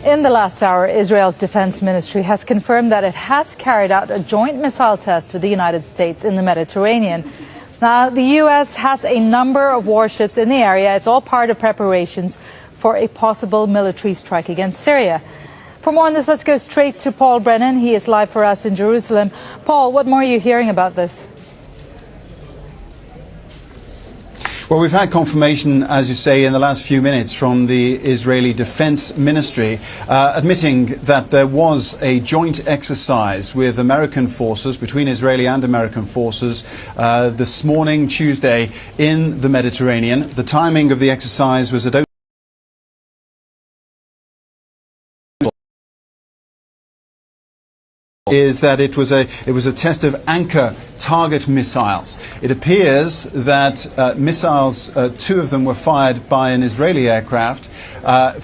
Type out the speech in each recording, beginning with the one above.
In the last hour, Israel's defense ministry has confirmed that it has carried out a joint missile test with the United States in the Mediterranean. Now, the U.S. has a number of warships in the area. It's all part of preparations for a possible military strike against Syria. For more on this, let's go straight to Paul Brennan. He is live for us in Jerusalem. Paul, what more are you hearing about this? Well, we've had confirmation, as you say, in the last few minutes from the Israeli Defense Ministry admitting that there was a joint exercise with American forces, between Israeli and American forces, this morning, Tuesday, in the Mediterranean. The timing of the exercise was at is that it was a test of anchor target missiles. It appears that missiles, two of them were fired by an Israeli aircraft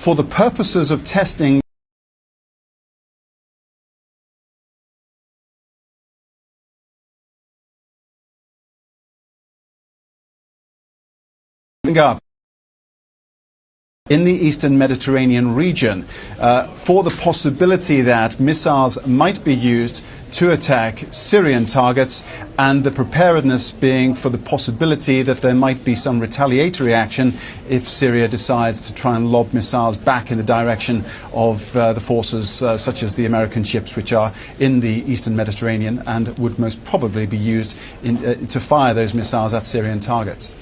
for the purposes of testing up in the eastern Mediterranean region for the possibility that missiles might be used to attack Syrian targets, and the preparedness being for the possibility that there might be some retaliatory action if Syria decides to try and lob missiles back in the direction of the forces such as the American ships which are in the eastern Mediterranean and would most probably be used to fire those missiles at Syrian targets.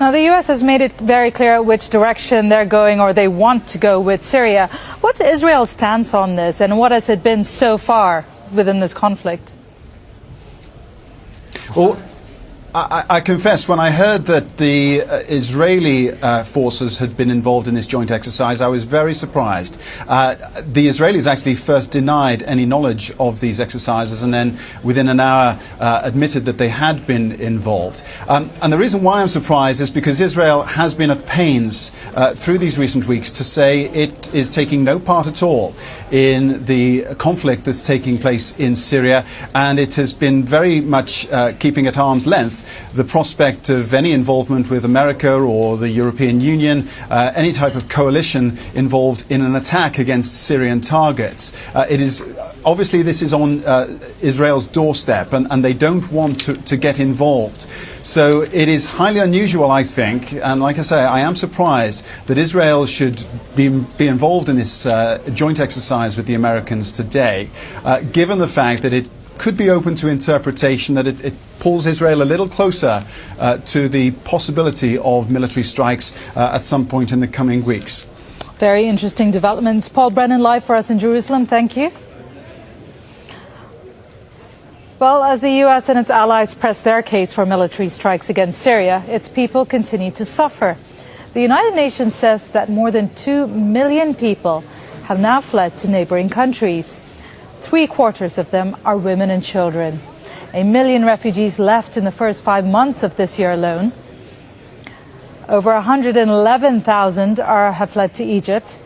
Now, the U.S. has made it very clear which direction they're going, or they want to go, with Syria. What's Israel's stance on this, and what has it been so far within this conflict? Well, I confess, when I heard that the Israeli forces had been involved in this joint exercise, I was very surprised. The Israelis actually first denied any knowledge of these exercises and then within an hour admitted that they had been involved. And the reason why I'm surprised is because Israel has been at pains through these recent weeks to say it is taking no part at all in the conflict that's taking place in Syria, and it has been very much keeping at arm's length the prospect of any involvement with America or the European Union, any type of coalition involved in an attack against Syrian targets. Obviously this is on Israel's doorstep, and they don't want to get involved. So it is highly unusual, I think, and like I say, I am surprised that Israel should be involved in this joint exercise with the Americans today, given the fact that it could be open to interpretation, that it pulls Israel a little closer to the possibility of military strikes at some point in the coming weeks. Very interesting developments. Paul Brennan, live for us in Jerusalem. Thank you. Well, as the U.S. and its allies press their case for military strikes against Syria, its people continue to suffer. The United Nations says that more than 2 million people have now fled to neighboring countries. 3/4 of them are women and children. 1 million refugees left in the first 5 months of this year alone. Over 111,000 have fled to Egypt.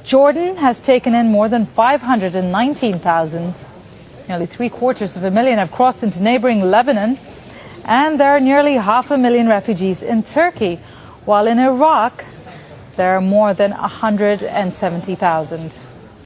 Jordan has taken in more than 519,000. Nearly 750,000 have crossed into neighboring Lebanon. And there are nearly 500,000 refugees in Turkey, while in Iraq there are more than 170,000.